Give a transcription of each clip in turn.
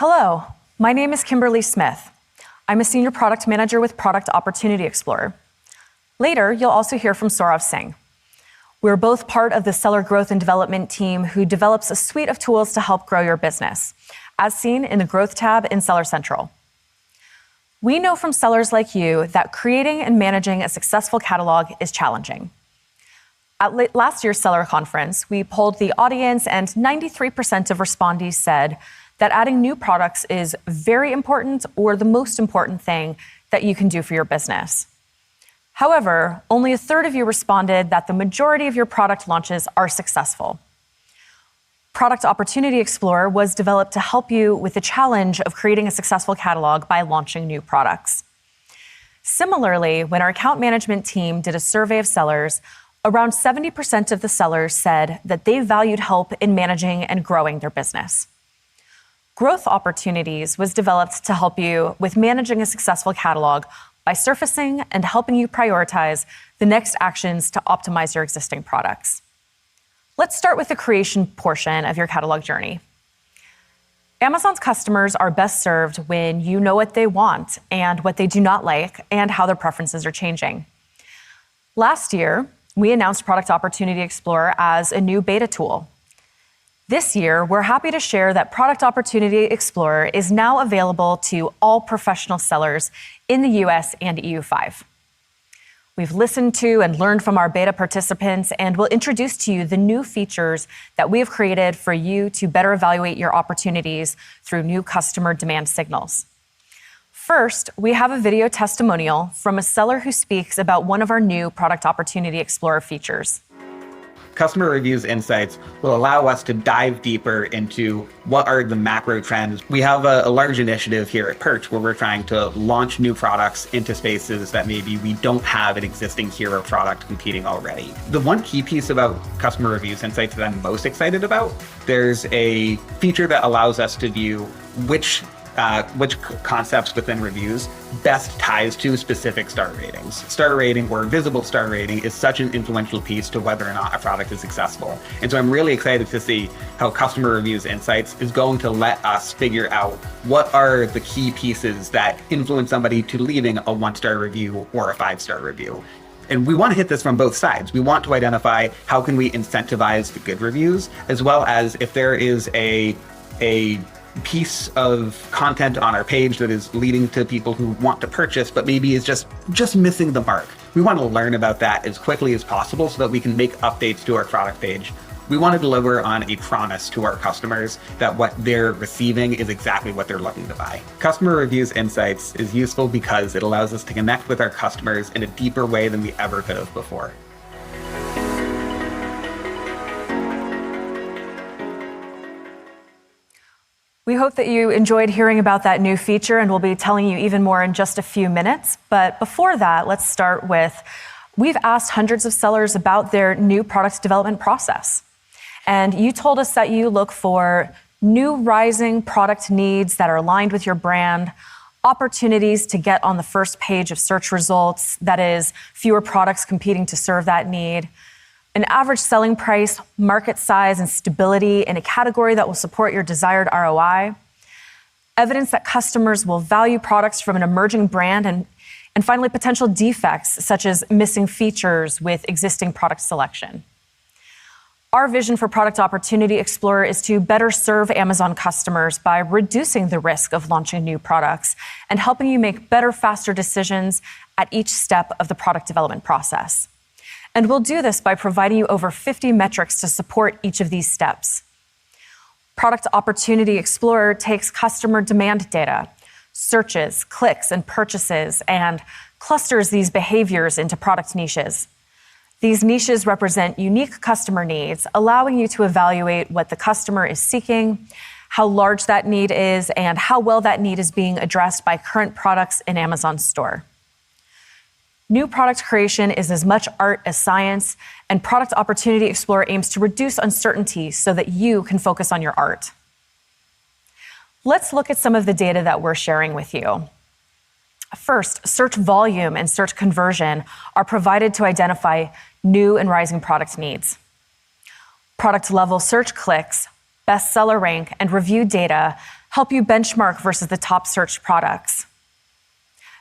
Hello, my name is Kimberly Smith. I'm a senior product manager with Product Opportunity Explorer. Later, you'll also hear from Saurav Singh. We're both part of the seller growth and development team who develops a suite of tools to help grow your business, as seen in the Growth tab in Seller Central. We know from sellers like you that creating and managing a successful catalog is challenging. At last year's seller conference, we polled the audience and 93% of respondees said that adding new products is very important or the most important thing that you can do for your business. However, only a third of you responded that the majority of your product launches are successful. Product Opportunity Explorer was developed to help you with the challenge of creating a successful catalog by launching new products. Similarly, when our account management team did a survey of sellers, around 70% of the sellers said that they valued help in managing and growing their business. Growth Opportunities was developed to help you with managing a successful catalog by surfacing and helping you prioritize the next actions to optimize your existing products. Let's start with the creation portion of your catalog journey. Amazon's customers are best served when you know what they want and what they do not like and how their preferences are changing. Last year, we announced Product Opportunity Explorer as a new beta tool. This year, we're happy to share that Product Opportunity Explorer is now available to all professional sellers in the US and EU5. We've listened to and learned from our beta participants, and we'll introduce to you the new features that we have created for you to better evaluate your opportunities through new customer demand signals. First, we have a video testimonial from a seller who speaks about one of our new Product Opportunity Explorer features. Customer reviews insights will allow us to dive deeper into what are the macro trends. We have a large initiative here at Perch where we're trying to launch new products into spaces that maybe we don't have an existing hero product competing already. The one key piece about customer reviews insights that I'm most excited about, there's a feature that allows us to view which concepts within reviews best ties to specific star ratings. Star rating or visible star rating is such an influential piece to whether or not a product is successful. And so I'm really excited to see how customer reviews insights is going to let us figure out what are the key pieces that influence somebody to leaving a 1-star review or a 5-star review. And we want to hit this from both sides. We want to identify how can we incentivize the good reviews, as well as if there is a piece of content on our page that is leading to people who want to purchase, but maybe is just missing the mark. We want to learn about that as quickly as possible so that we can make updates to our product page. We want to deliver on a promise to our customers that what they're receiving is exactly what they're looking to buy. Customer Reviews Insights is useful because it allows us to connect with our customers in a deeper way than we ever could have before. We hope that you enjoyed hearing about that new feature, and we'll be telling you even more in just a few minutes. But before that, let's start with, we've asked hundreds of sellers about their new product development process. And you told us that you look for new rising product needs that are aligned with your brand, opportunities to get on the first page of search results, that is, fewer products competing to serve that need, an average selling price, market size, and stability in a category that will support your desired ROI, evidence that customers will value products from an emerging brand, and finally, potential defects such as missing features with existing product selection. Our vision for Product Opportunity Explorer is to better serve Amazon customers by reducing the risk of launching new products and helping you make better, faster decisions at each step of the product development process. And we'll do this by providing you over 50 metrics to support each of these steps. Product Opportunity Explorer takes customer demand data, searches, clicks, and purchases, and clusters these behaviors into product niches. These niches represent unique customer needs, allowing you to evaluate what the customer is seeking, how large that need is, and how well that need is being addressed by current products in Amazon's store. New product creation is as much art as science, and Product Opportunity Explorer aims to reduce uncertainty so that you can focus on your art. Let's look at some of the data that we're sharing with you. First, search volume and search conversion are provided to identify new and rising product needs. Product level search clicks, bestseller rank, and review data help you benchmark versus the top searched products.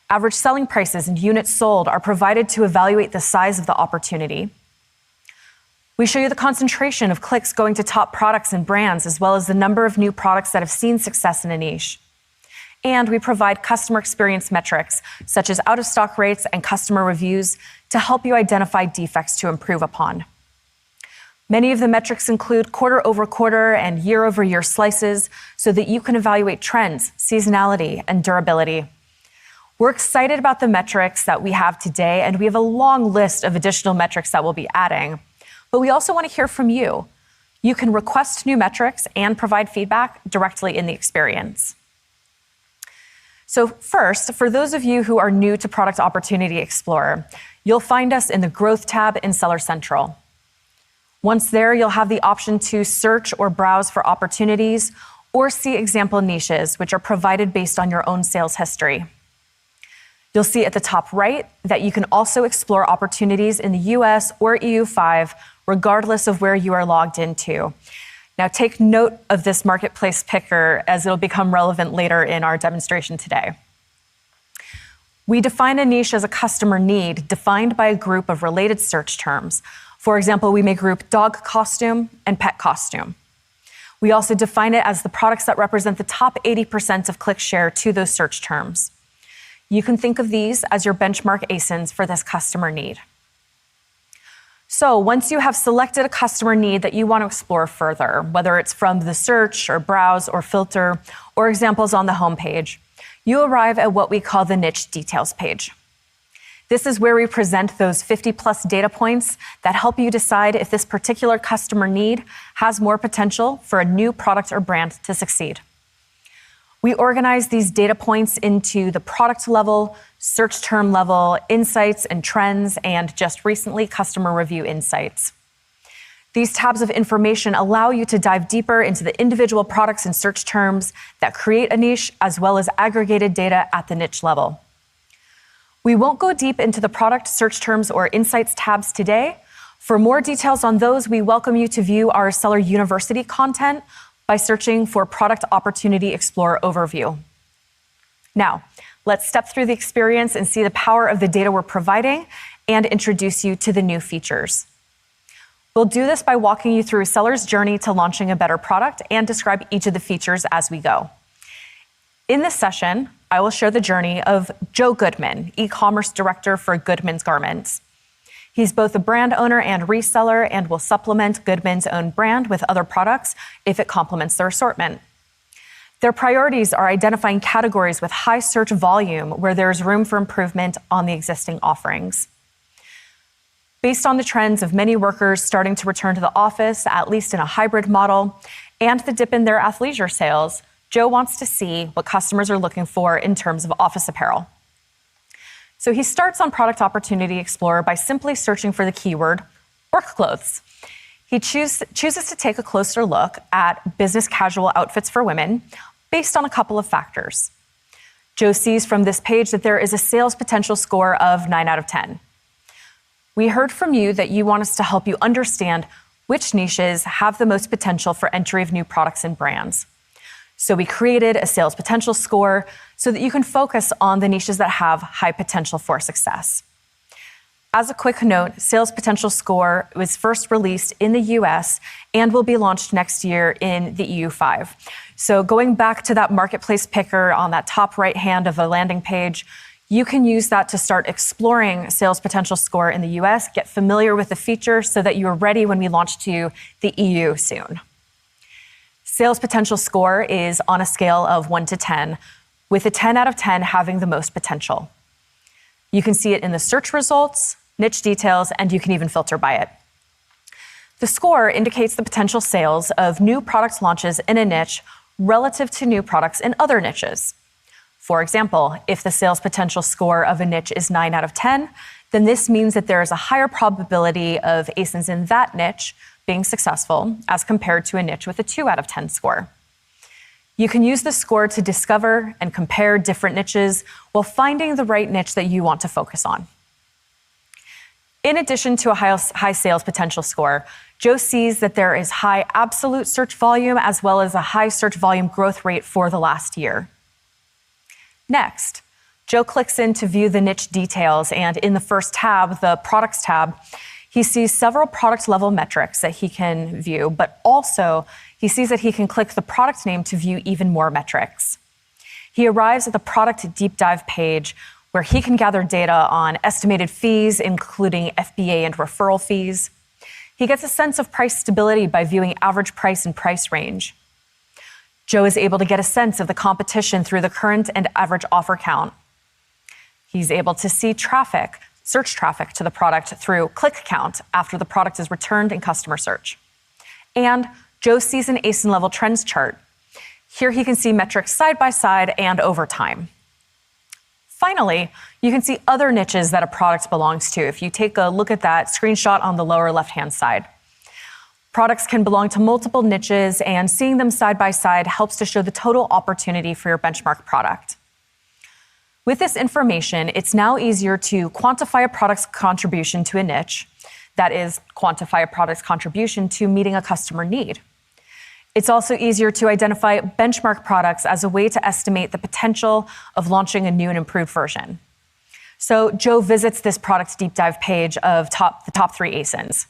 Average selling prices and units sold are provided to evaluate the size of the opportunity. We show you the concentration of clicks going to top products and brands, as well as the number of new products that have seen success in a niche. And we provide customer experience metrics, such as out-of-stock rates and customer reviews, to help you identify defects to improve upon. Many of the metrics include quarter-over-quarter and year-over-year slices so that you can evaluate trends, seasonality, and durability. We're excited about the metrics that we have today, and we have a long list of additional metrics that we'll be adding. But we also want to hear from you. You can request new metrics and provide feedback directly in the experience. So first, for those of you who are new to Product Opportunity Explorer, you'll find us in the Growth tab in Seller Central. Once there, you'll have the option to search or browse for opportunities or see example niches, which are provided based on your own sales history. You'll see at the top right that you can also explore opportunities in the US or EU5, regardless of where you are logged into. Now, take note of this marketplace picker as it'll become relevant later in our demonstration today. We define a niche as a customer need defined by a group of related search terms. For example, we may group dog costume and pet costume. We also define it as the products that represent the top 80% of click share to those search terms. You can think of these as your benchmark ASINs for this customer need. So once you have selected a customer need that you want to explore further, whether it's from the search or browse or filter or examples on the homepage, you arrive at what we call the niche details page. This is where we present those 50+ data points that help you decide if this particular customer need has more potential for a new product or brand to succeed. We organize these data points into the product level, search term level, insights and trends, and just recently, customer review insights. These tabs of information allow you to dive deeper into the individual products and search terms that create a niche, as well as aggregated data at the niche level. We won't go deep into the product, search terms, or insights tabs today. For more details on those, we welcome you to view our Seller University content by searching for Product Opportunity Explorer Overview. Now, let's step through the experience and see the power of the data we're providing and introduce you to the new features. We'll do this by walking you through a seller's journey to launching a better product and describe each of the features as we go. In this session, I will share the journey of Joe Goodman, e-commerce director for Goodman's Garments. He's both a brand owner and reseller and will supplement Goodman's own brand with other products if it complements their assortment. Their priorities are identifying categories with high search volume where there's room for improvement on the existing offerings. Based on the trends of many workers starting to return to the office, at least in a hybrid model, and the dip in their athleisure sales, Joe wants to see what customers are looking for in terms of office apparel. So he starts on Product Opportunity Explorer by simply searching for the keyword work clothes. He chooses to take a closer look at business casual outfits for women based on a couple of factors. Joe sees from this page that there is a sales potential score of 9 out of 10. We heard from you that you want us to help you understand which niches have the most potential for entry of new products and brands. So we created a sales potential score so that you can focus on the niches that have high potential for success. As a quick note, Sales Potential Score was first released in the US and will be launched next year in the EU5. So going back to that marketplace picker on that top right hand of the landing page, you can use that to start exploring Sales Potential Score in the US, get familiar with the feature so that you're ready when we launch to the EU soon. Sales Potential Score is on a scale of 1 to 10, with a 10 out of 10 having the most potential. You can see it in the search results, niche details, and you can even filter by it. The score indicates the potential sales of new product launches in a niche relative to new products in other niches. For example, if the sales potential score of a niche is 9 out of 10, then this means that there is a higher probability of ASINs in that niche being successful as compared to a niche with a 2 out of 10 score. You can use the score to discover and compare different niches while finding the right niche that you want to focus on. In addition to a high sales potential score, Joe sees that there is high absolute search volume as well as a high search volume growth rate for the last year. Next, Joe clicks in to view the niche details, and in the first tab, the Products tab, he sees several product level metrics that he can view, but also he sees that he can click the product name to view even more metrics. He arrives at the product deep dive page where he can gather data on estimated fees, including FBA and referral fees. He gets a sense of price stability by viewing average price and price range. Joe is able to get a sense of the competition through the current and average offer count. He's able to see traffic, search traffic to the product through click count after the product is returned in customer search. And Joe sees an ASIN level trends chart. Here he can see metrics side by side and over time. Finally, you can see other niches that a product belongs to if you take a look at that screenshot on the lower left-hand side. Products can belong to multiple niches, and seeing them side by side helps to show the total opportunity for your benchmark product. With this information, it's now easier to quantify a product's contribution to a niche, that is, quantify a product's contribution to meeting a customer need. It's also easier to identify benchmark products as a way to estimate the potential of launching a new and improved version. So Joe visits this product deep dive page of the top 3 ASINs.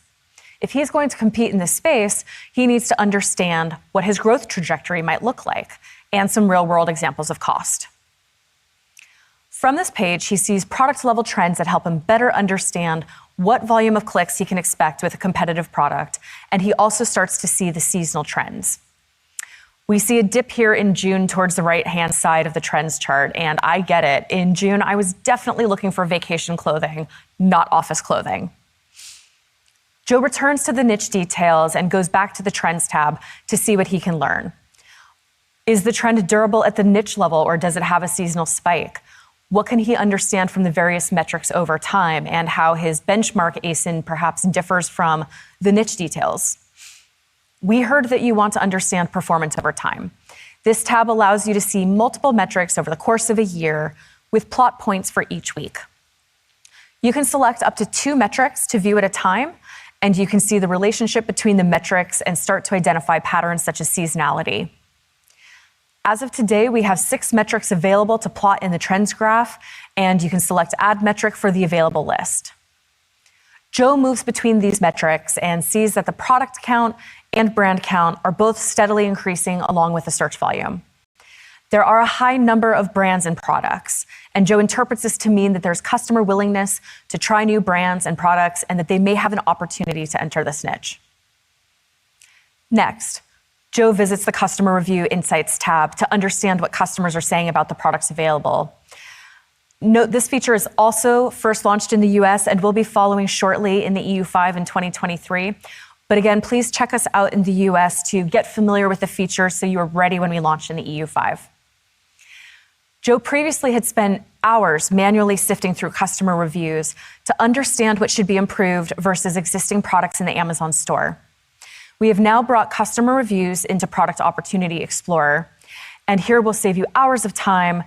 If he's going to compete in this space, he needs to understand what his growth trajectory might look like and some real-world examples of cost. From this page, he sees product-level trends that help him better understand what volume of clicks he can expect with a competitive product, and he also starts to see the seasonal trends. We see a dip here in June towards the right-hand side of the trends chart, and I get it. In June, I was definitely looking for vacation clothing, not office clothing. Joe returns to the niche details and goes back to the Trends tab to see what he can learn. Is the trend durable at the niche level, or does it have a seasonal spike? What can he understand from the various metrics over time, and how his benchmark ASIN perhaps differs from the niche details? We heard that you want to understand performance over time. This tab allows you to see multiple metrics over the course of a year with plot points for each week. You can select up to 2 metrics to view at a time, and you can see the relationship between the metrics and start to identify patterns such as seasonality. As of today, we have 6 metrics available to plot in the trends graph, and you can select Add Metric for the available list. Joe moves between these metrics and sees that the product count and brand count are both steadily increasing along with the search volume. There are a high number of brands and products, and Joe interprets this to mean that there's customer willingness to try new brands and products, and that they may have an opportunity to enter this niche. Next, Joe visits the Customer Review Insights tab to understand what customers are saying about the products available. Note this feature is also first launched in the US and will be following shortly in the EU5 in 2023. But again, please check us out in the US to get familiar with the feature so you are ready when we launch in the EU5. Joe previously had spent hours manually sifting through customer reviews to understand what should be improved versus existing products in the Amazon store. We have now brought customer reviews into Product Opportunity Explorer, and here we'll save you hours of time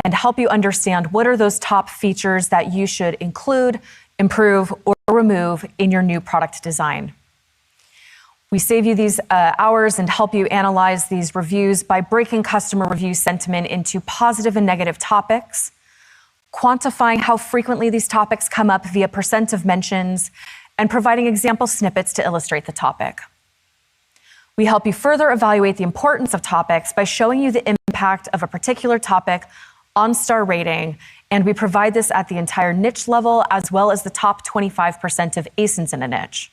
and help you understand what are those top features that you should include, improve, or remove in your new product design. We save you these hours and help you analyze these reviews by breaking customer review sentiment into positive and negative topics, quantifying how frequently these topics come up via % of mentions, and providing example snippets to illustrate the topic. We help you further evaluate the importance of topics by showing you the impact of a particular topic on star rating, and we provide this at the entire niche level as well as the top 25% of ASINs in a niche.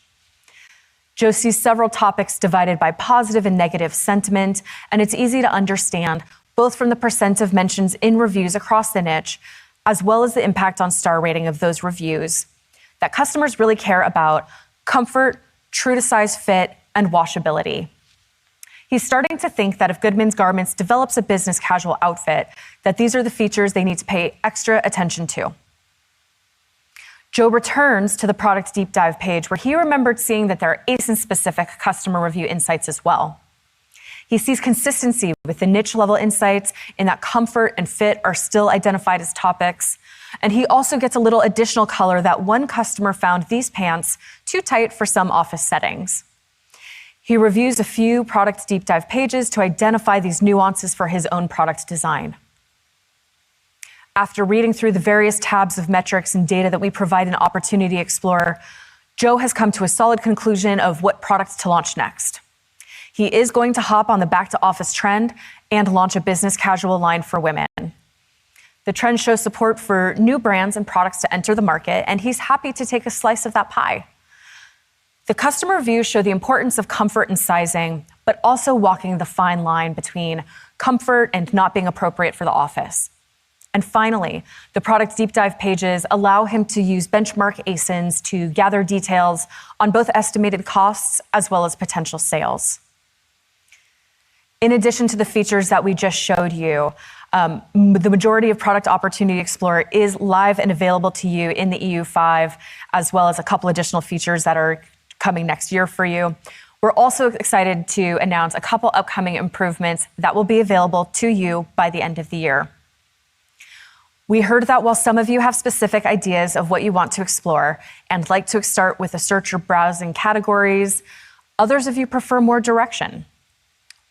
Joe sees several topics divided by positive and negative sentiment, and it's easy to understand both from the % of mentions in reviews across the niche, as well as the impact on star rating of those reviews, that customers really care about comfort, true to size fit, and washability. He's starting to think that if Goodman's Garments develops a business casual outfit, that these are the features they need to pay extra attention to. Joe returns to the product deep dive page where he remembered seeing that there are ASIN-specific customer review insights as well. He sees consistency with the niche level insights in that comfort and fit are still identified as topics. And he also gets a little additional color that one customer found these pants too tight for some office settings. He reviews a few product deep dive pages to identify these nuances for his own product design. After reading through the various tabs of metrics and data that we provide in Opportunity Explorer, Joe has come to a solid conclusion of what products to launch next. He is going to hop on the back to office trend and launch a business casual line for women. The trend shows support for new brands and products to enter the market, and he's happy to take a slice of that pie. The customer reviews show the importance of comfort and sizing, but also walking the fine line between comfort and not being appropriate for the office. And finally, the product deep dive pages allow him to use benchmark ASINs to gather details on both estimated costs as well as potential sales. In addition to the features that we just showed you, the majority of Product Opportunity Explorer is live and available to you in the EU5, as well as a couple additional features that are coming next year for you. We're also excited to announce a couple upcoming improvements that will be available to you by the end of the year. We heard that while some of you have specific ideas of what you want to explore and like to start with a search or browsing categories, others of you prefer more direction.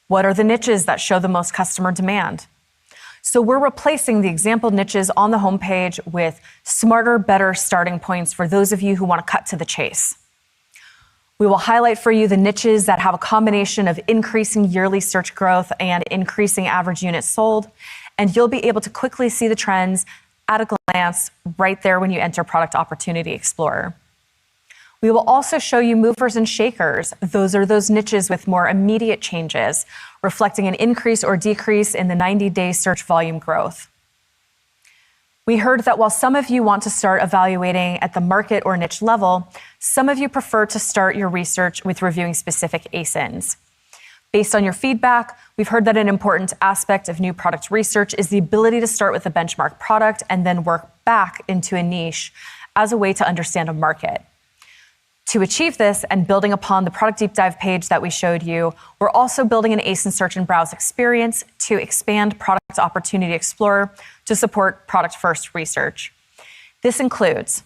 What are the niches that show the most customer demand? So we're replacing the example niches on the homepage with smarter, better starting points for those of you who want to cut to the chase. We will highlight for you the niches that have a combination of increasing yearly search growth and increasing average units sold, and you'll be able to quickly see the trends at a glance right there when you enter Product Opportunity Explorer. We will also show you movers and shakers. Those are those niches with more immediate changes, reflecting an increase or decrease in the 90-day search volume growth. We heard that while some of you want to start evaluating at the market or niche level, some of you prefer to start your research with reviewing specific ASINs. Based on your feedback, we've heard that an important aspect of new product research is the ability to start with a benchmark product and then work back into a niche as a way to understand a market. To achieve this, and building upon the product deep dive page that we showed you, we're also building an ASIN search and browse experience to expand Product Opportunity Explorer to support product-first research. This includes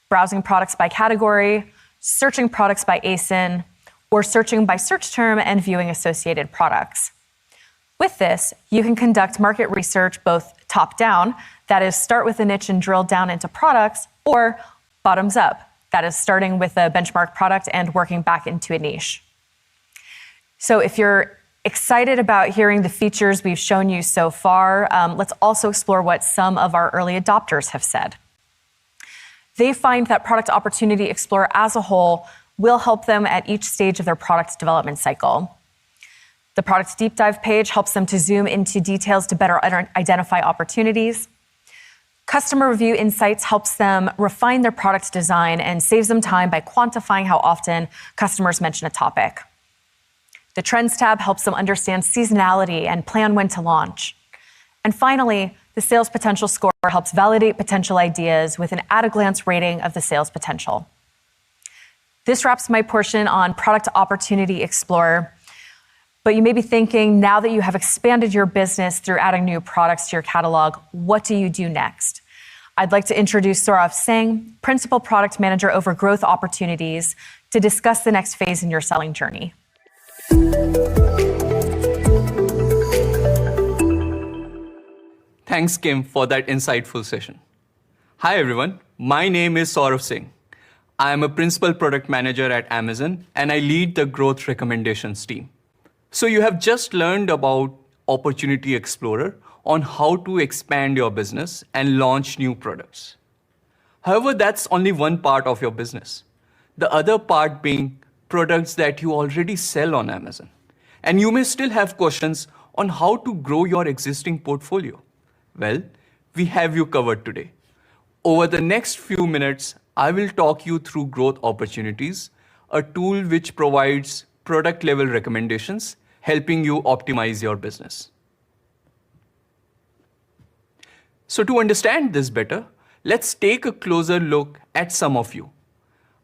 browsing products by category, searching products by ASIN, or searching by search term and viewing associated products. With this, you can conduct market research both top-down, that is, start with a niche and drill down into products, or bottoms-up, that is, starting with a benchmark product and working back into a niche. So if you're excited about hearing the features we've shown you so far, let's also explore what some of our early adopters have said. They find that Product Opportunity Explorer as a whole will help them at each stage of their product development cycle. The product deep dive page helps them to zoom into details to better identify opportunities. Customer review insights helps them refine their product design and saves them time by quantifying how often customers mention a topic. The Trends tab helps them understand seasonality and plan when to launch. And finally, the Sales Potential Score helps validate potential ideas with an at-a-glance rating of the sales potential. This wraps my portion on Product Opportunity Explorer. But you may be thinking, now that you have expanded your business through adding new products to your catalog, what do you do next? I'd like to introduce Saurav Singh, Principal Product Manager over Growth Opportunities, to discuss the next phase in your selling journey. Thanks, Kim, for that insightful session. Hi, everyone. My name is Saurav Singh. I am a Principal Product Manager at Amazon, and I lead the Growth Recommendations team. So you have just learned about Opportunity Explorer on how to expand your business and launch new products. However, that's only one part of your business. The other part being products that you already sell on Amazon. And you may still have questions on how to grow your existing portfolio. Well, we have you covered today. Over the next few minutes, I will talk you through Growth Opportunities, a tool which provides product-level recommendations, helping you optimize your business. So to understand this better, let's take a closer look at some of you.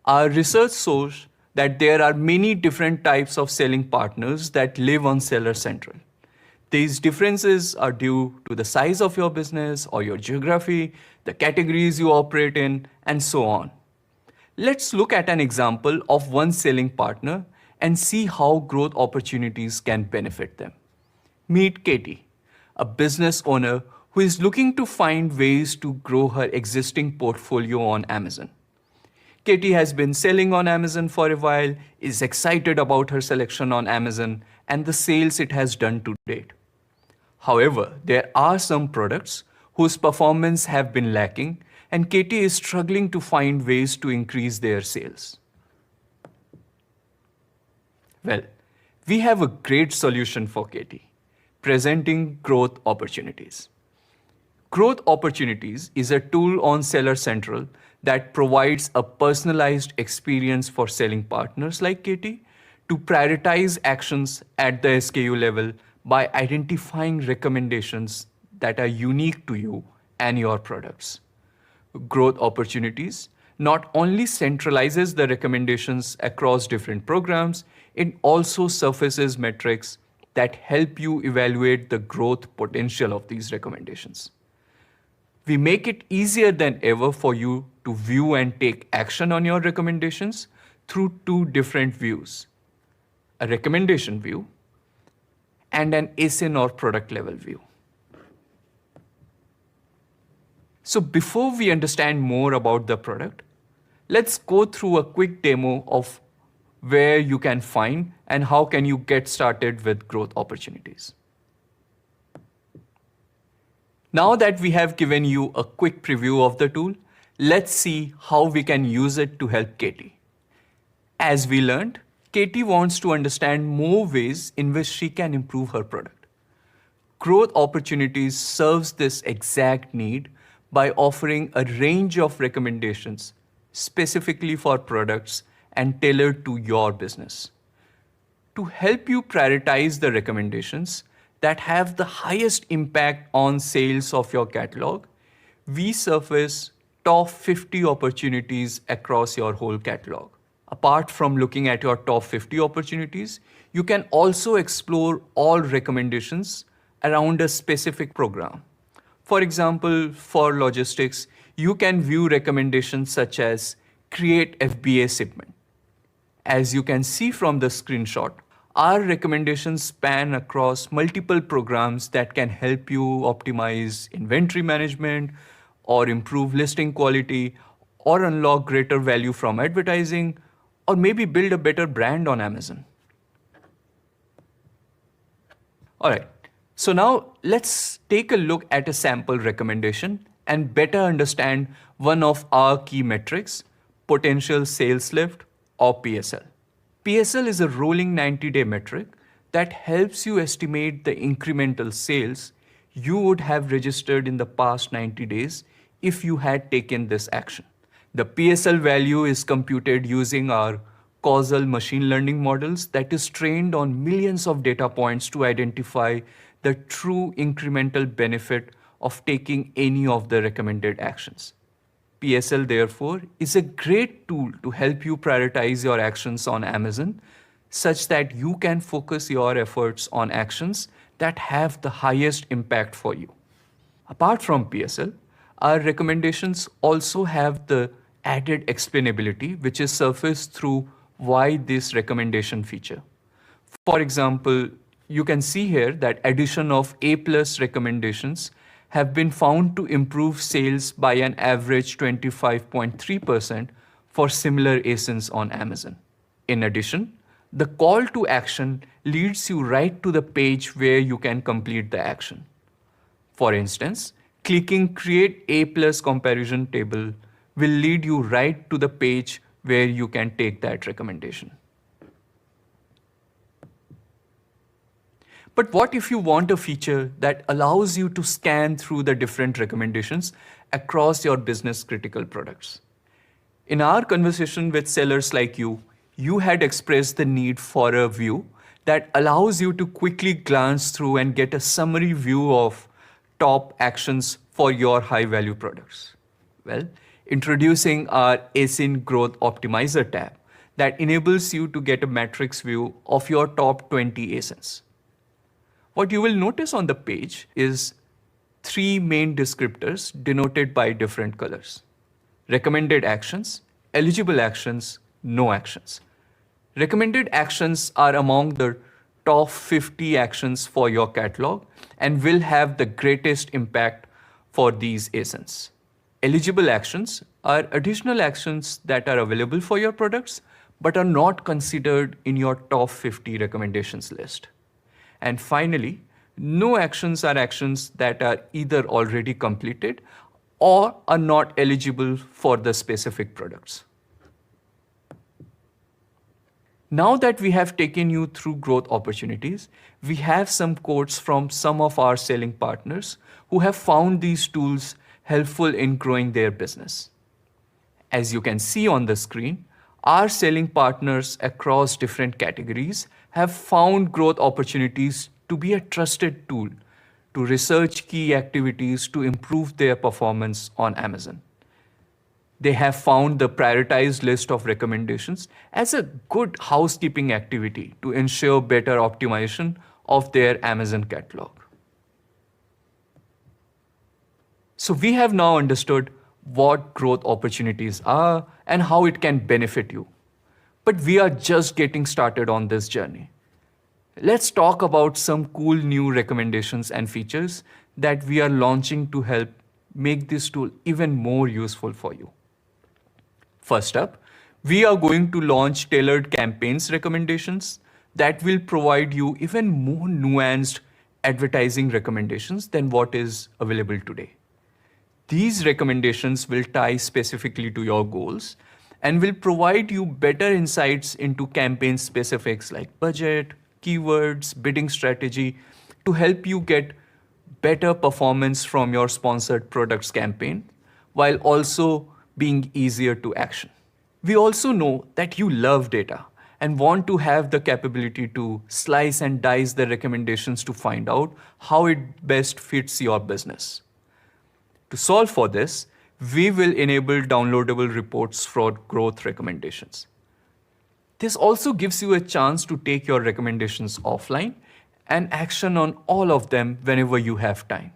Our research shows that there are many different types of selling partners that live on Seller Central. These differences are due to the size of your business or your geography, the categories you operate in, and so on. Let's look at an example of one selling partner and see how growth opportunities can benefit them. Meet Katie, a business owner who is looking to find ways to grow her existing portfolio on Amazon. Katie has been selling on Amazon for a while, is excited about her selection on Amazon and the sales it has done to date. However, there are some products whose performance have been lacking, and Katie is struggling to find ways to increase their sales. Well, we have a great solution for Katie, presenting growth opportunities. Growth Opportunities is a tool on Seller Central that provides a personalized experience for selling partners like Katie to prioritize actions at the SKU level by identifying recommendations that are unique to you and your products. Growth Opportunities not only centralizes the recommendations across different programs, it also surfaces metrics that help you evaluate the growth potential of these recommendations. We make it easier than ever for you to view and take action on your recommendations through two different views: a recommendation view and an ASIN or product level view. So before we understand more about the product, let's go through a quick demo of where you can find and how can you get started with growth opportunities. Now that we have given you a quick preview of the tool, let's see how we can use it to help Katie. As we learned, Katie wants to understand more ways in which she can improve her product. Growth Opportunities serves this exact need by offering a range of recommendations specifically for products and tailored to your business. To help you prioritize the recommendations that have the highest impact on sales of your catalog, we surface top 50 opportunities across your whole catalog. Apart from looking at your top 50 opportunities, you can also explore all recommendations around a specific program. For example, for logistics, you can view recommendations such as create FBA shipment. As you can see from the screenshot, our recommendations span across multiple programs that can help you optimize inventory management or improve listing quality or unlock greater value from advertising or maybe build a better brand on Amazon. All right, so now let's take a look at a sample recommendation and better understand one of our key metrics, potential sales lift or PSL. PSL is a rolling 90-day metric that helps you estimate the incremental sales you would have registered in the past 90 days if you had taken this action. The PSL value is computed using our causal machine learning models that is trained on millions of data points to identify the true incremental benefit of taking any of the recommended actions. PSL, therefore, is a great tool to help you prioritize your actions on Amazon such that you can focus your efforts on actions that have the highest impact for you. Apart from PSL, our recommendations also have the added explainability which is surfaced through why this recommendation feature. For example, you can see here that addition of A+ recommendations have been found to improve sales by an average 25.3% for similar ASINs on Amazon. In addition, the call to action leads you right to the page where you can complete the action. For instance, clicking Create A+ comparison table will lead you right to the page where you can take that recommendation. But what if you want a feature that allows you to scan through the different recommendations across your business critical products? In our conversation with sellers like you had expressed the need for a view that allows you to quickly glance through and get a summary view of top actions for your high value products. Well, introducing our ASIN Growth Optimizer tab that enables you to get a matrix view of your top 20 ASINs. What you will notice on the page is 3 main descriptors denoted by different colors: recommended actions, eligible actions, no actions. Recommended actions are among the top 50 actions for your catalog and will have the greatest impact for these ASINs. Eligible actions are additional actions that are available for your products but are not considered in your top 50 recommendations list. And finally, no actions are actions that are either already completed or are not eligible for the specific products. Now that we have taken you through growth opportunities, we have some quotes from some of our selling partners who have found these tools helpful in growing their business. As you can see on the screen, our selling partners across different categories have found growth opportunities to be a trusted tool to research key activities to improve their performance on Amazon. They have found the prioritized list of recommendations as a good housekeeping activity to ensure better optimization of their Amazon catalog. So we have now understood what growth opportunities are and how it can benefit you. But we are just getting started on this journey. Let's talk about some cool new recommendations and features that we are launching to help make this tool even more useful for you. First up, we are going to launch tailored campaigns recommendations that will provide you even more nuanced advertising recommendations than what is available today. These recommendations will tie specifically to your goals and will provide you better insights into campaign specifics like budget, keywords, bidding strategy to help you get better performance from your sponsored products campaign while also being easier to action. We also know that you love data and want to have the capability to slice and dice the recommendations to find out how it best fits your business. To solve for this, we will enable downloadable reports for growth recommendations. This also gives you a chance to take your recommendations offline and action on all of them whenever you have time.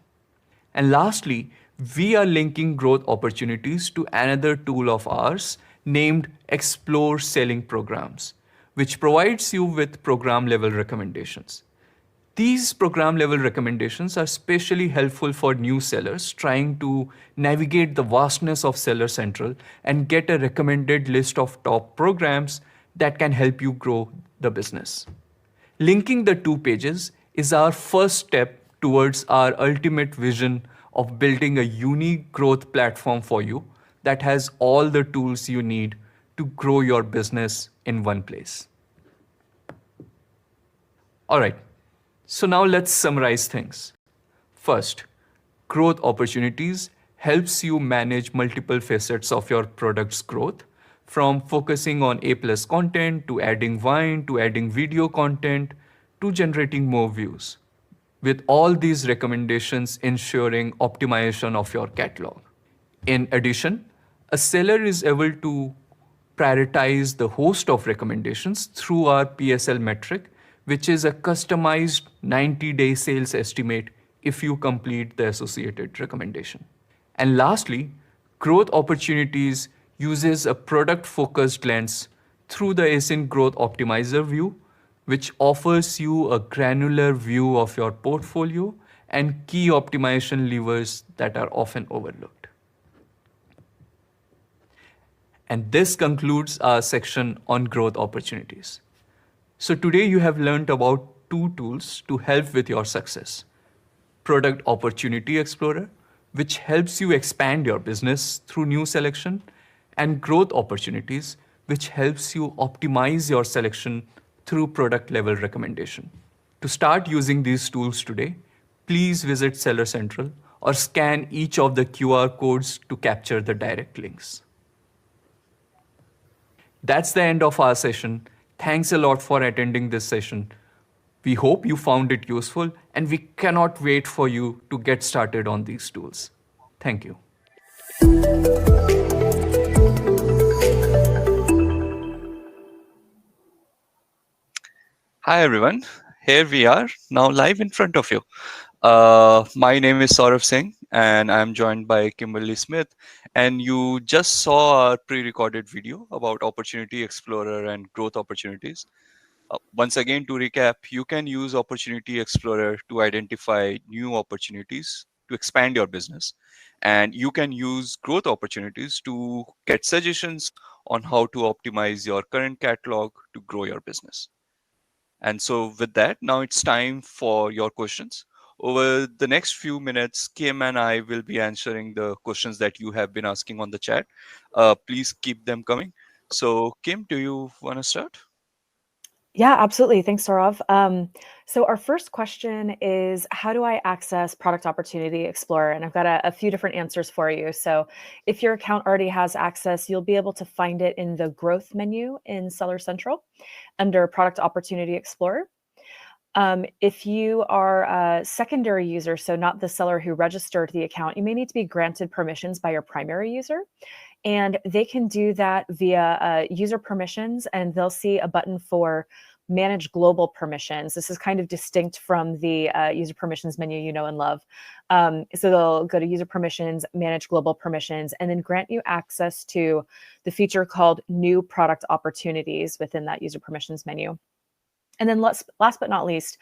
And lastly, we are linking growth opportunities to another tool of ours named Explore Selling Programs, which provides you with program-level recommendations. These program-level recommendations are especially helpful for new sellers trying to navigate the vastness of Seller Central and get a recommended list of top programs that can help you grow the business. Linking the two pages is our first step towards our ultimate vision of building a unique growth platform for you that has all the tools you need to grow your business in one place. All right, so now let's summarize things. First, growth opportunities helps you manage multiple facets of your product's growth, from focusing on A+ content, to adding wine, to adding video content, to generating more views, with all these recommendations ensuring optimization of your catalog. In addition, a seller is able to prioritize the host of recommendations through our PSL metric, which is a customized 90-day sales estimate if you complete the associated recommendation. And lastly, growth opportunities uses a product-focused lens through the ASIN Growth Optimizer view, which offers you a granular view of your portfolio and key optimization levers that are often overlooked. And this concludes our section on growth opportunities. So today you have learned about two tools to help with your success. Product Opportunity Explorer, which helps you expand your business through new selection, and Growth Opportunities, which helps you optimize your selection through product level recommendation. To start using these tools today, please visit Seller Central or scan each of the QR codes to capture the direct links. That's the end of our session. Thanks a lot for attending this session. We hope you found it useful, and we cannot wait for you to get started on these tools. Thank you. Hi everyone, here we are now live in front of you. My name is Saurav Singh, and I'm joined by Kimberly Smith. And you just saw our pre-recorded video about Opportunity Explorer and growth opportunities. Once again, to recap, you can use Opportunity Explorer to identify new opportunities to expand your business. And you can use growth opportunities to get suggestions on how to optimize your current catalog to grow your business. And so with that, now it's time for your questions. Over the next few minutes, Kim and I will be answering the questions that you have been asking on the chat. Please keep them coming. So Kim, do you want to start? Yeah, absolutely. Thanks, Saurav. So our first question is, how do I access Product Opportunity Explorer? And I've got a few different answers for you. So if your account already has access, you'll be able to find it in the Growth menu in Seller Central under Product Opportunity Explorer. If you are a secondary user, so not the seller who registered the account, you may need to be granted permissions by your primary user. And they can do that via user permissions, and they'll see a button for manage global permissions. This is kind of distinct from the user permissions menu you know and love. So they'll go to user permissions, manage global permissions, and then grant you access to the feature called new product opportunities within that user permissions menu. And then last but not least,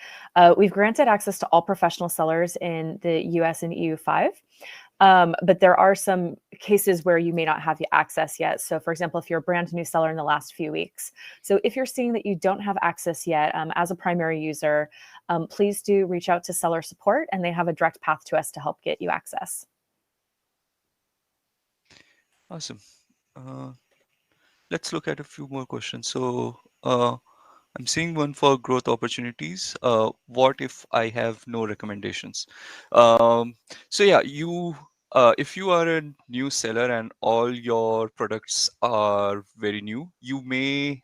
we've granted access to all professional sellers in the US and EU5. But there are some cases where you may not have the access yet. So for example, if you're a brand new seller in the last few weeks. So if you're seeing that you don't have access yet as a primary user, please do reach out to seller support, and they have a direct path to us to help get you access. Awesome. Let's look at a few more questions. So I'm seeing one for growth opportunities. What if I have no recommendations? So yeah, if you are a new seller and all your products are very new, you may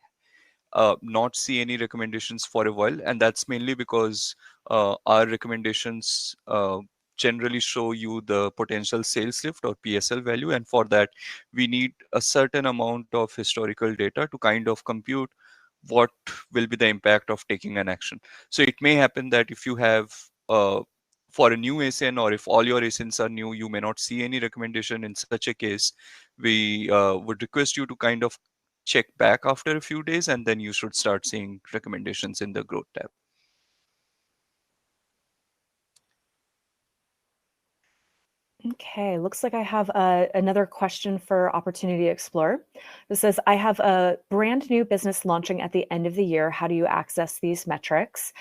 not see any recommendations for a while, and that's mainly because our recommendations generally show you the potential sales lift or PSL value, and for that we need a certain amount of historical data to kind of compute what will be the impact of taking an action. So it may happen that if you have for a new ASIN, or if all your ASINs are new, you may not see any recommendation. In such a case, we would request you to kind of check back after a few days, and then you should start seeing recommendations in the growth tab. Okay, looks like I have another question for Opportunity Explorer. This says, I have a brand new business launching at the end of the year. How do you access these metrics?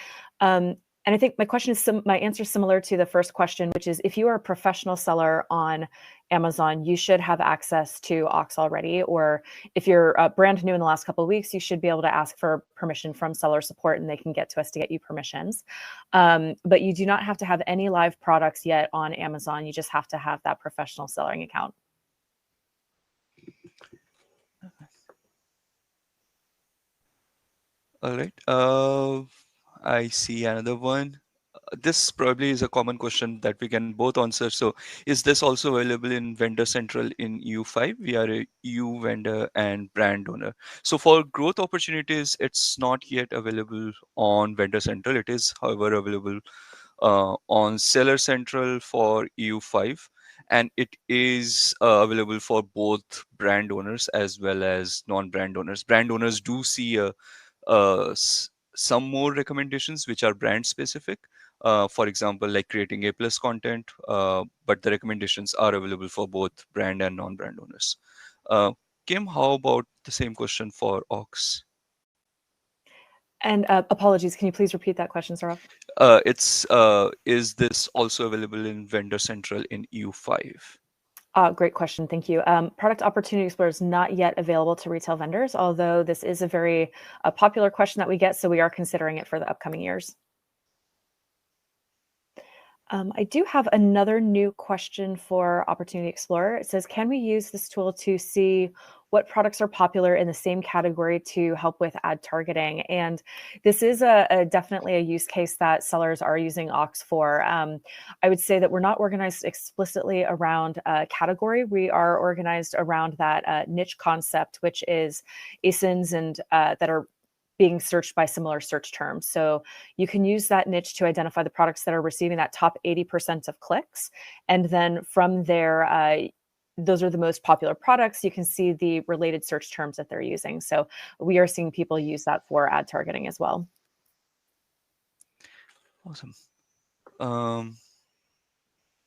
And I think my question is my answer is similar to the first question, which is if you are a professional seller on Amazon, you should have access to Ox already. Or if you're brand new in the last couple of weeks, you should be able to ask for permission from seller support, and they can get to us to get you permissions. But you do not have to have any live products yet on Amazon. You just have to have that professional selling account. All right. I see another one. This probably is a common question that we can both answer. So is this also available in Vendor Central in EU5? We are a EU vendor and brand owner. So for growth opportunities, it's not yet available on Vendor Central. It is, however, available on Seller Central for EU5. And it is available for both brand owners as well as non-brand owners. Brand owners do see some more recommendations which are brand specific. For example, like creating A+ content, but the recommendations are available for both brand and non-brand owners. Kim, how about the same question for Ox? And apologies, can you please repeat that question, Saurav? Is this also available in Vendor Central in EU5? Great question. Thank you. Product Opportunity Explorer is not yet available to retail vendors, although this is a very popular question that we get, so we are considering it for the upcoming years. I do have another new question for Opportunity Explorer. It says, can we use this tool to see what products are popular in the same category to help with ad targeting? And this is definitely a use case that sellers are using Ox for. I would say that we're not organized explicitly around a category. We are organized around that niche concept, which is ASINs and that are being searched by similar search terms. So you can use that niche to identify the products that are receiving that top 80% of clicks. And then from there, those are the most popular products. You can see the related search terms that they're using. So we are seeing people use that for ad targeting as well. Awesome.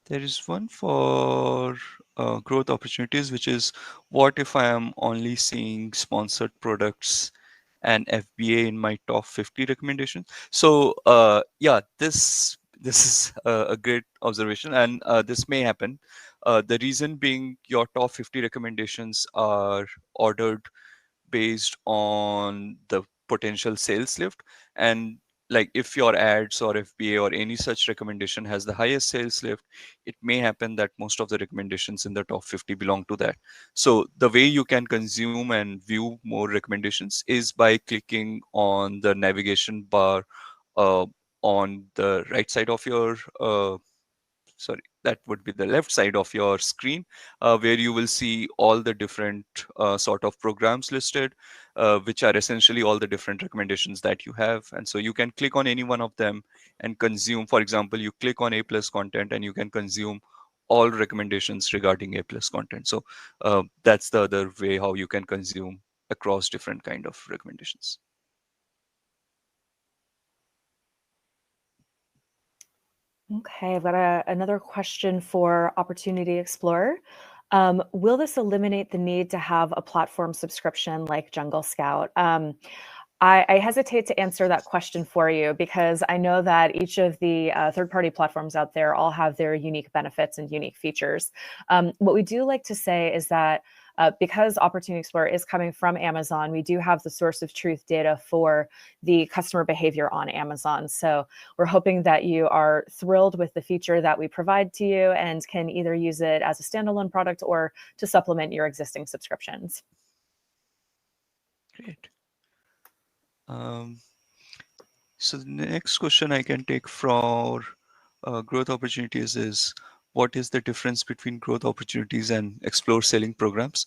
There is one for growth opportunities, which is what if I am only seeing sponsored products and FBA in my top 50 recommendations? So yeah, this is a great observation, and this may happen. The reason being your top 50 recommendations are ordered based on the potential sales lift, and like if your ads or FBA or any such recommendation has the highest sales lift, it may happen that most of the recommendations in the top 50 belong to that. So the way you can consume and view more recommendations is by clicking on the navigation bar uh, on the right side of your sorry, that would be the left side of your screen, where you will see all the different sort of programs listed, which are essentially all the different recommendations that you have. And so you can click on any one of them and consume. For example, you click on A+ content and you can consume all recommendations regarding A+ content. So that's the other way how you can consume across different kind of recommendations. Okay, I've got another question for Opportunity Explorer. Will this eliminate the need to have a platform subscription like Jungle Scout? I hesitate to answer that question for you because I know that each of the third-party platforms out there all have their unique benefits and unique features. What we do like to say is that because Opportunity Explorer is coming from Amazon, we do have the source of truth data for the customer behavior on Amazon. So we're hoping that you are thrilled with the feature that we provide to you and can either use it as a standalone product or to supplement your existing subscriptions. Great. So the next question I can take for growth opportunities is, what is the difference between growth opportunities and explore selling programs?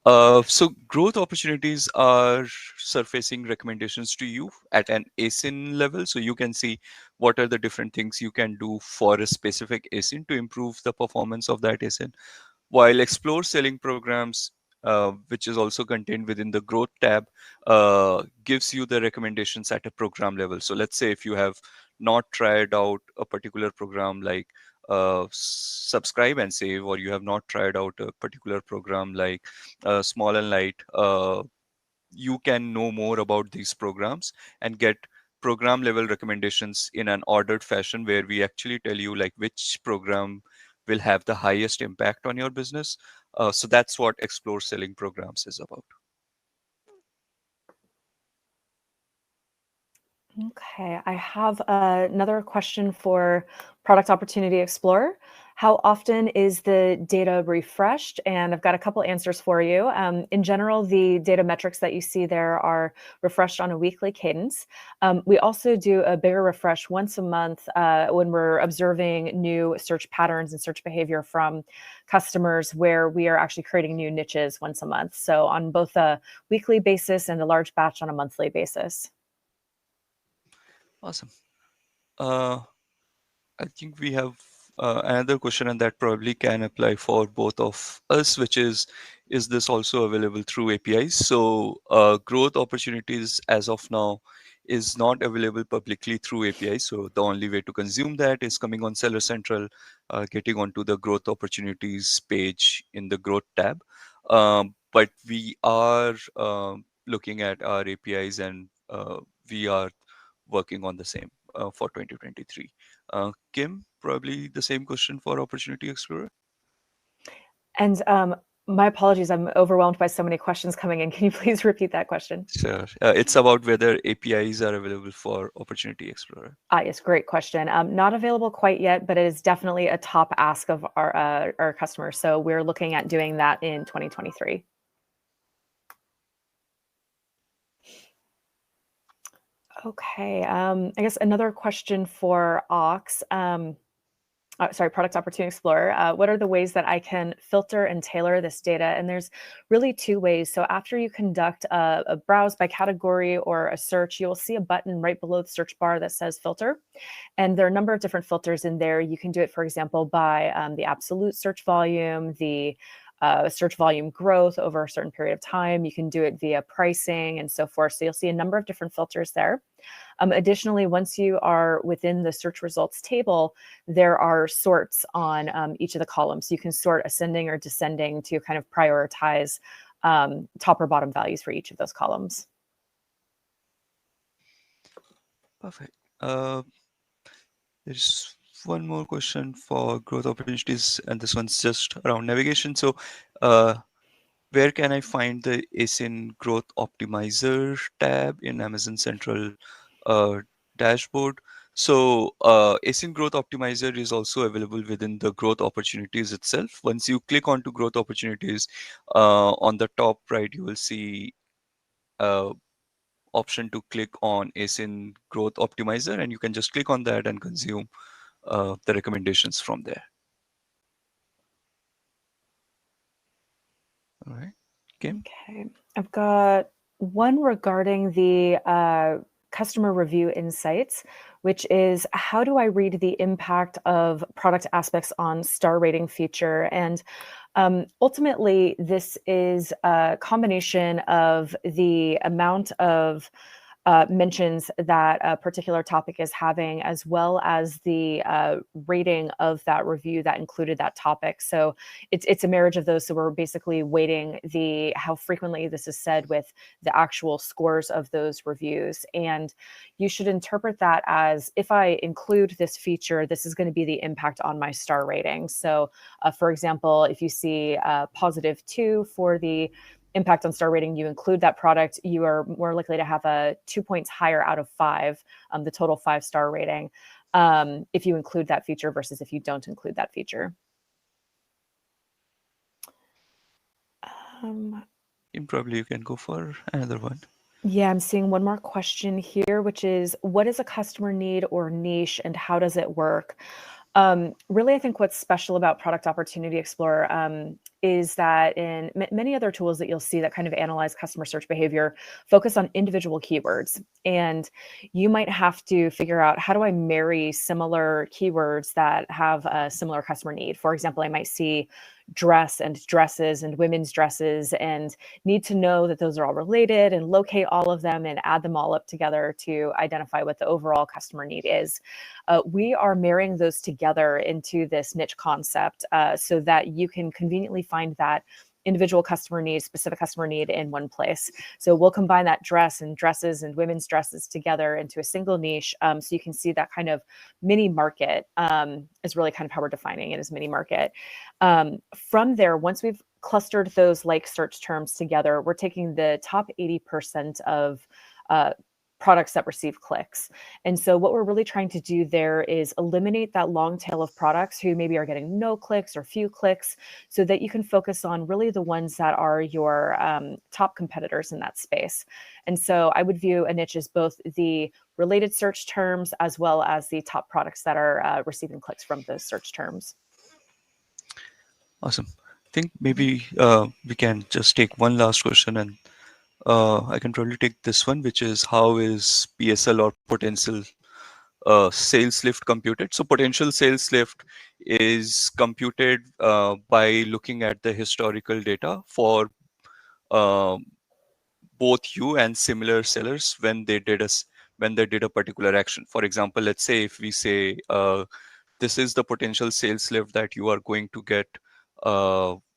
So growth opportunities are surfacing recommendations to you at an ASIN level. So you can see what are the different things you can do for a specific ASIN to improve the performance of that ASIN. While explore selling programs, which is also contained within the growth tab, gives you the recommendations at a program level. So let's say if you have not tried out a particular program like subscribe and save, or you have not tried out a particular program like small and light, you can know more about these programs and get program level recommendations in an ordered fashion, where we actually tell you like which program will have the highest impact on your business. So that's what explore selling programs is about. Okay, I have another question for Product Opportunity Explorer. How often is the data refreshed? And I've got a couple answers for you. In general, the data metrics that you see there are refreshed on a weekly cadence. We also do a bigger refresh once a month when we're observing new search patterns and search behavior from customers, where we are actually creating new niches once a month. So on both a weekly basis and a large batch on a monthly basis. Awesome. I think we have another question, and that probably can apply for both of us, which is this also available through APIs? So growth opportunities as of now is not available publicly through APIs. So the only way to consume that is coming on Seller Central, getting onto the growth opportunities page in the growth tab. But we are looking at our APIs, and we are working on the same for 2023. Kim, probably the same question for Opportunity Explorer. And my apologies, I'm overwhelmed by so many questions coming in. Can you please repeat that question? Sure. It's about whether APIs are available for Opportunity Explorer. Yes, great question. Not available quite yet, but it is definitely a top ask of our customers. So we're looking at doing that in 2023. Okay, I guess another question for Ox. Product Opportunity Explorer, what are the ways that I can filter and tailor this data? And there's really two ways. So after you conduct a browse by category or a search, you'll see a button right below the search bar that says filter. And there are a number of different filters in there. You can do it, for example, by the absolute search volume, the search volume growth over a certain period of time. You can do it via pricing and so forth. So you'll see a number of different filters there. Additionally, once you are within the search results table, there are sorts on each of the columns. So you can sort ascending or descending to kind of prioritize top or bottom values for each of those columns. Perfect. There's one more question for growth opportunities, and this one's just around navigation. So, where can I find the ASIN Growth Optimizer tab in Amazon Central dashboard? So, ASIN Growth Optimizer is also available within the growth opportunities itself. Once you click onto growth opportunities, on the top right, you will see option to click on ASIN Growth Optimizer, and you can just click on that and consume the recommendations from there. All right, Kim? Okay, I've got one regarding the customer review insights, which is how do I read the impact of product aspects on star rating feature? And ultimately, this is a combination of the amount of mentions that a particular topic is having, as well as the rating of that review that included that topic. So it's a marriage of those. So we're basically weighting how frequently this is said with the actual scores of those reviews. And you should interpret that as, if I include this feature, this is going to be the impact on my star rating. So for example, if you see +2 for the impact on star rating, you include that product, you are more likely to have a 2 points higher out of 5, the total 5-star rating, if you include that feature versus if you don't include that feature. Probably you can go for another one. Yeah, I'm seeing one more question here, which is, what is a customer need or niche and how does it work? Really, I think what's special about Product Opportunity Explorer is that in many other tools that you'll see that kind of analyze customer search behavior focus on individual keywords. And you might have to figure out, how do I marry similar keywords that have a similar customer need? For example, I might see dress and dresses and women's dresses and need to know that those are all related and locate all of them and add them all up together to identify what the overall customer need is. We are marrying those together into this niche concept so that you can conveniently find that individual customer need, specific customer need in one place. So we'll combine that dress and dresses and women's dresses together into a single niche. So you can see that kind of mini market is really kind of how we're defining it, as mini market. From there, once we've clustered those like search terms together, we're taking the top 80% of products that receive clicks. And so what we're really trying to do there is eliminate that long tail of products who maybe are getting no clicks or few clicks, so that you can focus on really the ones that are your top competitors in that space. And so I would view a niche as both the related search terms as well as the top products that are receiving clicks from those search terms. Awesome. I think maybe we can just take one last question, and I can probably take this one, which is, how is PSL or potential sales lift computed? So potential sales lift is computed by looking at the historical data for both you and similar sellers when they did a particular action. For example, let's say if we say this is the potential sales lift that you are going to get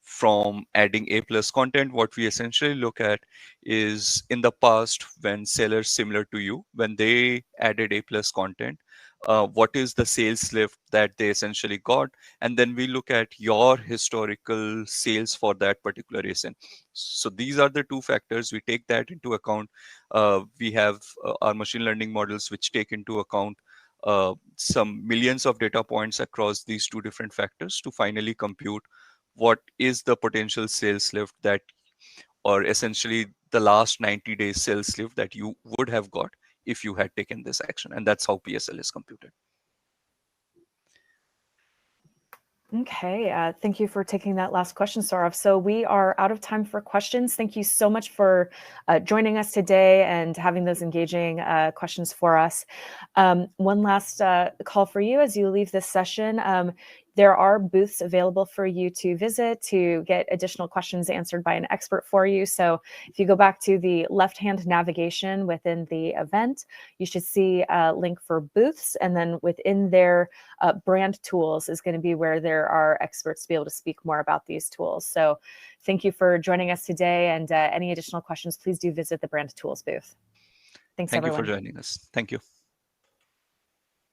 from adding A+ content. What we essentially look at is, in the past, when sellers similar to you, when they added A+ content, what is the sales lift that they essentially got? And then we look at your historical sales for that particular ASIN. So these are the two factors. We take that into account. We have our machine learning models which take into account some millions of data points across these two different factors to finally compute what is the potential sales lift that, or essentially the last 90 days sales lift that you would have got if you had taken this action. And that's how PSL is computed. Okay, thank you for taking that last question, Saurav. So we are out of time for questions. Thank you so much for joining us today and having those engaging questions for us. One last call for you as you leave this session. There are booths available for you to visit to get additional questions answered by an expert for you. So if you go back to the left-hand navigation within the event, you should see a link for booths, and then within there, brand tools is going to be where there are experts to be able to speak more about these tools. So thank you for joining us today, and any additional questions, please do visit the brand tools booth. Thanks, Thank you for everyone. joining us. Thank you.